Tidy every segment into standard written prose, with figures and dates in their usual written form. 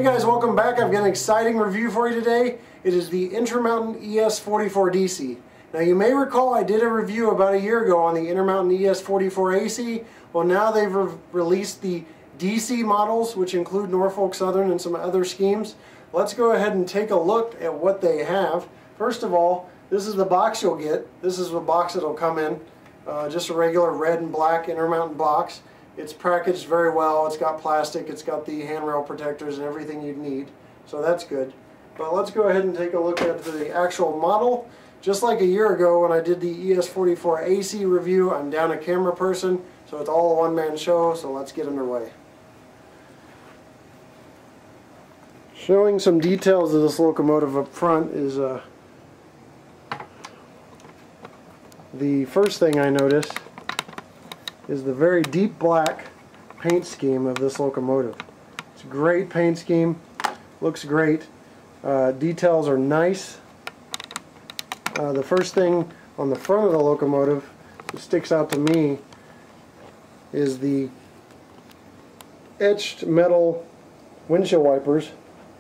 Hey guys, welcome back. I've got an exciting review for you today. It is the Intermountain ES44DC. Now you may recall I did a review about a year ago on the Intermountain ES44AC. Well, now they've released the DC models, which include Norfolk Southern and some other schemes. Let's go ahead and take a look at what they have. First of all, this is the box you'll get. This is the box that'll come in. Just a regular red and black Intermountain box. It's packaged very well. It's got plastic, it's got the handrail protectors and everything you'd need. So that's good. But let's go ahead and take a look at the actual model. Just like a year ago when I did the ES44AC review, I'm down a camera person, so it's all a one-man show, so let's get underway. Showing some details of this locomotive up front is the first thing I noticed is the very deep black paint scheme of this locomotive. It's a great paint scheme, looks great, details are nice. The first thing on the front of the locomotive that sticks out to me is the etched metal windshield wipers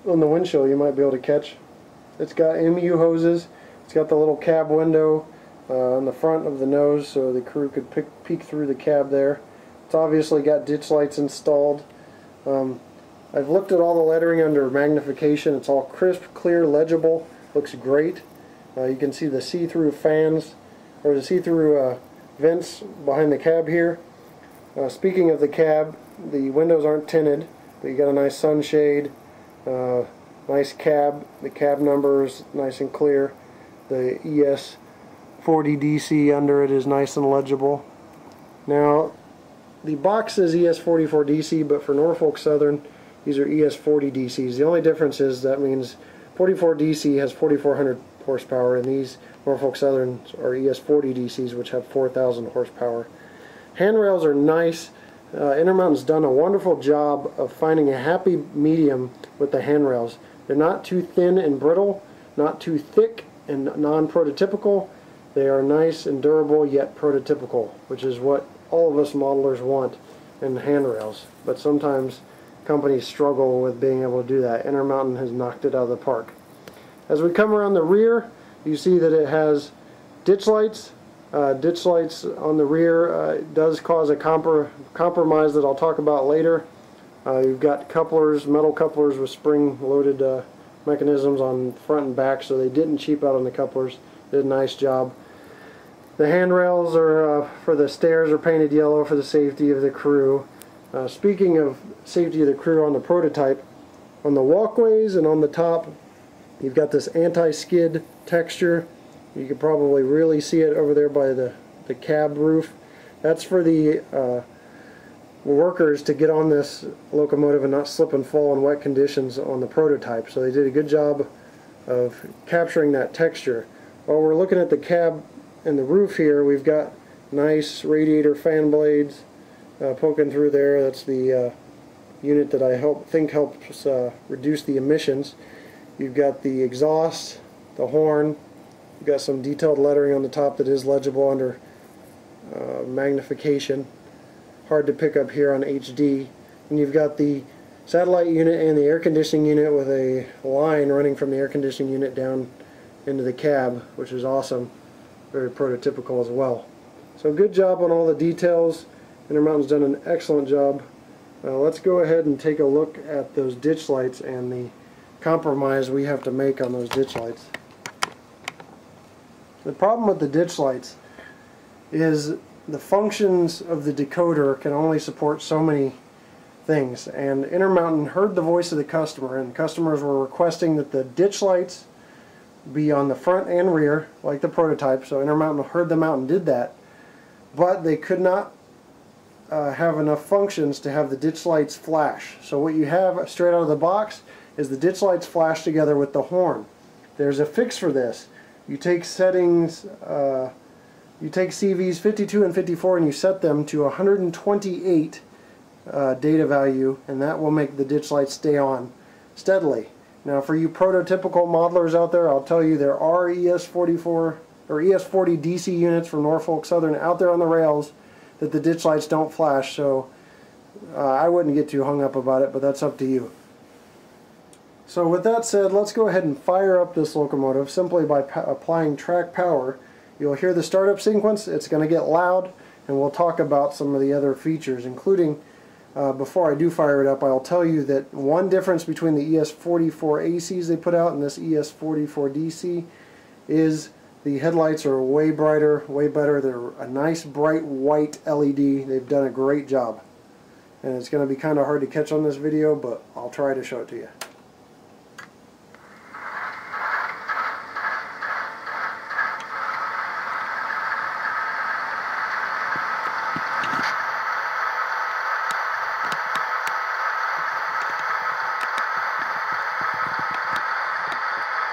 on the windshield you might be able to catch. It's got MU hoses, it's got the little cab window on the front of the nose so the crew could peek through the cab there. It's obviously got ditch lights installed. I've looked at all the lettering under magnification. It's all crisp, clear, legible, looks great. You can see the see-through fans, or the see-through vents behind the cab here. Speaking of the cab, the windows aren't tinted, but you got a nice sunshade, nice cab. The cab number is nice and clear. The ES40DC under it is nice and legible. Now, the box says ES44DC, but for Norfolk Southern, these are ES40DCs. The only difference is that means 44DC has 4,400 horsepower, and these Norfolk Southerns are ES40DCs, which have 4,000 horsepower. Handrails are nice. Intermountain's done a wonderful job of finding a happy medium with the handrails. They're not too thin and brittle, not too thick and non-prototypical. They are nice and durable, yet prototypical, which is what all of us modelers want in handrails. But sometimes companies struggle with being able to do that. Intermountain has knocked it out of the park. As we come around the rear, you see that it has ditch lights. Ditch lights on the rear does cause a compromise that I'll talk about later. You've got couplers, metal couplers with spring-loaded mechanisms on front and back, so they didn't cheap out on the couplers. Did a nice job. The handrails are for the stairs are painted yellow for the safety of the crew. Speaking of safety of the crew on the prototype, on the walkways and on the top, you've got this anti-skid texture. You can probably really see it over there by the cab roof. That's for the workers to get on this locomotive and not slip and fall in wet conditions on the prototype. So they did a good job of capturing that texture. While we're looking at the cab and the roof here, we've got nice radiator fan blades poking through there. That's the unit that I think helps reduce the emissions. You've got the exhaust, the horn. You've got some detailed lettering on the top that is legible under magnification. Hard to pick up here on HD. And you've got the satellite unit and the air conditioning unit with a line running from the air conditioning unit down into the cab, which is awesome. Very prototypical as well. So good job on all the details. Intermountain's done an excellent job. Let's go ahead and take a look at those ditch lights and the compromise we have to make on those ditch lights. The problem with the ditch lights is the functions of the decoder can only support so many things, and Intermountain heard the voice of the customer, and customers were requesting that the ditch lights be on the front and rear like the prototype. So Intermountain heard them out and did that, but they could not have enough functions to have the ditch lights flash. So what you have straight out of the box is the ditch lights flash together with the horn. There's a fix for this. You take settings, you take CVs 52 and 54 and you set them to 128 data value, and that will make the ditch lights stay on steadily. Now for you prototypical modelers out there, I'll tell you there are ES44 or ES40DC units from Norfolk Southern out there on the rails that the ditch lights don't flash, so I wouldn't get too hung up about it, but that's up to you. So with that said, let's go ahead and fire up this locomotive simply by applying track power. You'll hear the startup sequence, it's going to get loud, and we'll talk about some of the other features, including, before I do fire it up, I'll tell you that one difference between the ES44ACs they put out and this ES44DC is the headlights are way brighter, way better. They're a nice bright white LED. They've done a great job. And it's going to be kind of hard to catch on this video, but I'll try to show it to you.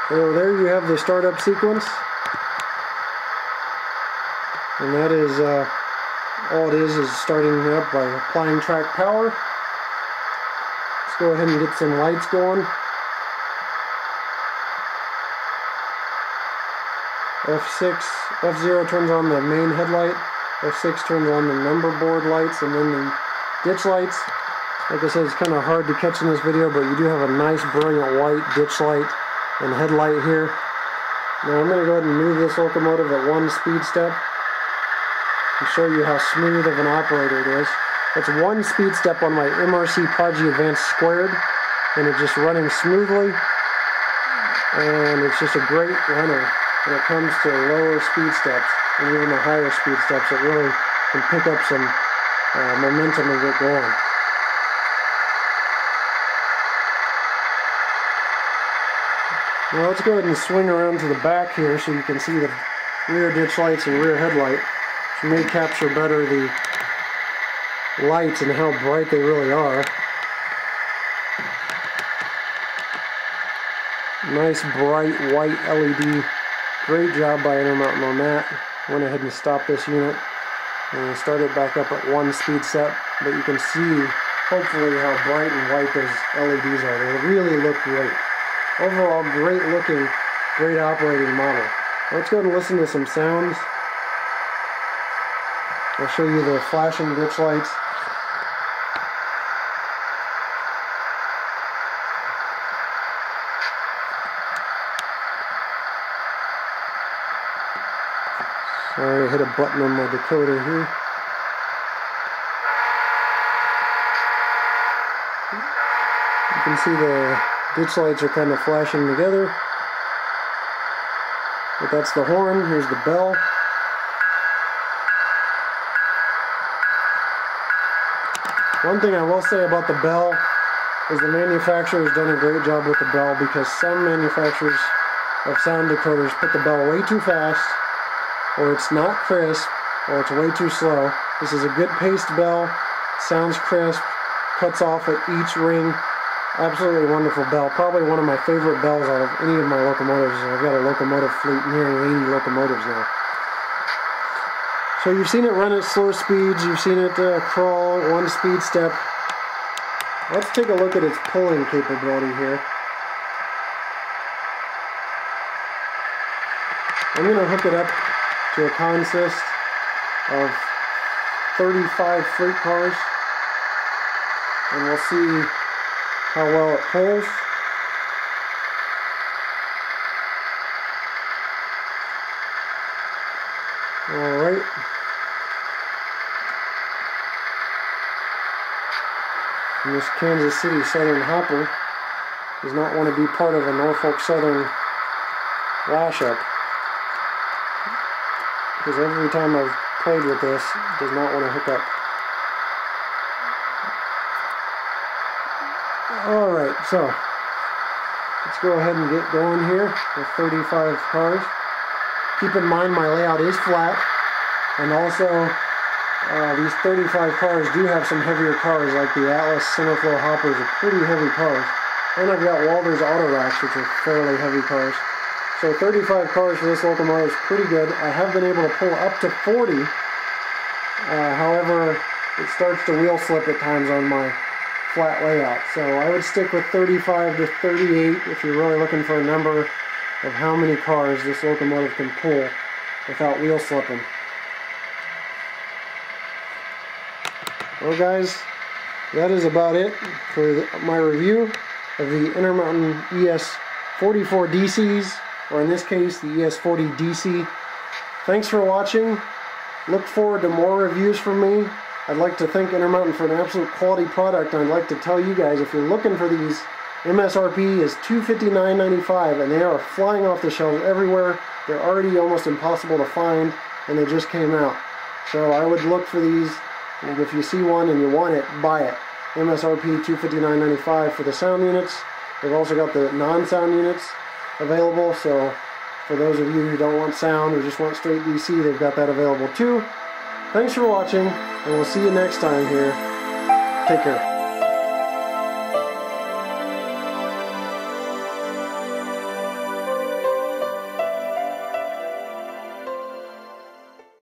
So there you have the startup sequence, and that is all it is starting up by applying track power. Let's go ahead and get some lights going. F0 turns on the main headlight, F6 turns on the number board lights, and then the ditch lights. Like I said, it's kind of hard to catch in this video, but you do have a nice brilliant white ditch light and headlight here. Now I'm going to go ahead and move this locomotive at 1 speed step and show you how smooth of an operator it is. It's 1 speed step on my Msrp Prodigy Advanced Squared, and it's just running smoothly, and it's just a great runner when it comes to lower speed steps and even the higher speed steps. It really can pick up some momentum and get going. Now let's go ahead and swing around to the back here so you can see the rear ditch lights and rear headlight, which may capture better the lights and how bright they really are. Nice bright white LED. Great job by Intermountain on that. Went ahead and stopped this unit and start it back up at 1 speed step, but you can see hopefully how bright and white those LEDs are. They really look great. Overall, great looking, great operating model. Let's go ahead and listen to some sounds. I'll show you the flashing ditch lights. Sorry, I hit a button on my decoder here. You can see the ditch lights are kind of flashing together. But that's the horn. Here's the bell. One thing I will say about the bell is the manufacturer has done a great job with the bell, because some manufacturers of sound decoders put the bell way too fast, or it's not crisp, or it's way too slow. This is a good paced bell, sounds crisp, cuts off at each ring. Absolutely wonderful bell. Probably one of my favorite bells out of any of my locomotives. I've got a locomotive fleet nearing 80 locomotives now. So you've seen it run at slow speeds, you've seen it crawl at 1 speed step. Let's take a look at its pulling capability here. I'm going to hook it up to a consist of 35 freight cars, and we'll see how well it pulls. Alright. And this Kansas City Southern hopper does not want to be part of a Norfolk Southern lash-up, because every time I've played with this, it does not want to hook up. Alright, so let's go ahead and get going here with 35 cars. Keep in mind my layout is flat, and also these 35 cars do have some heavier cars, like the Atlas Centerflow hoppers are pretty heavy cars. And I've got Walters Auto Racks, which are fairly heavy cars. So 35 cars for this locomotive is pretty good. I have been able to pull up to 40. However, it starts to wheel slip at times on my flat layout. So I would stick with 35 to 38 if you're really looking for a number of how many cars this locomotive can pull without wheel slipping. Well guys, that is about it for my review. of the Intermountain ES44DCs, or in this case the ES40DC. Thanks for watching. Look forward to more reviews from me. I'd like to thank Intermountain for an absolute quality product. I'd like to tell you guys, if you're looking for these, MSRP is $259.95, and they are flying off the shelves everywhere. They're already almost impossible to find, and they just came out. So I would look for these, and if you see one and you want it, buy it. MSRP $259.95 for the sound units. They've also got the non-sound units available, so for those of you who don't want sound or just want straight DC, they've got that available too. Thanks for watching, and we'll see you next time here. Take care.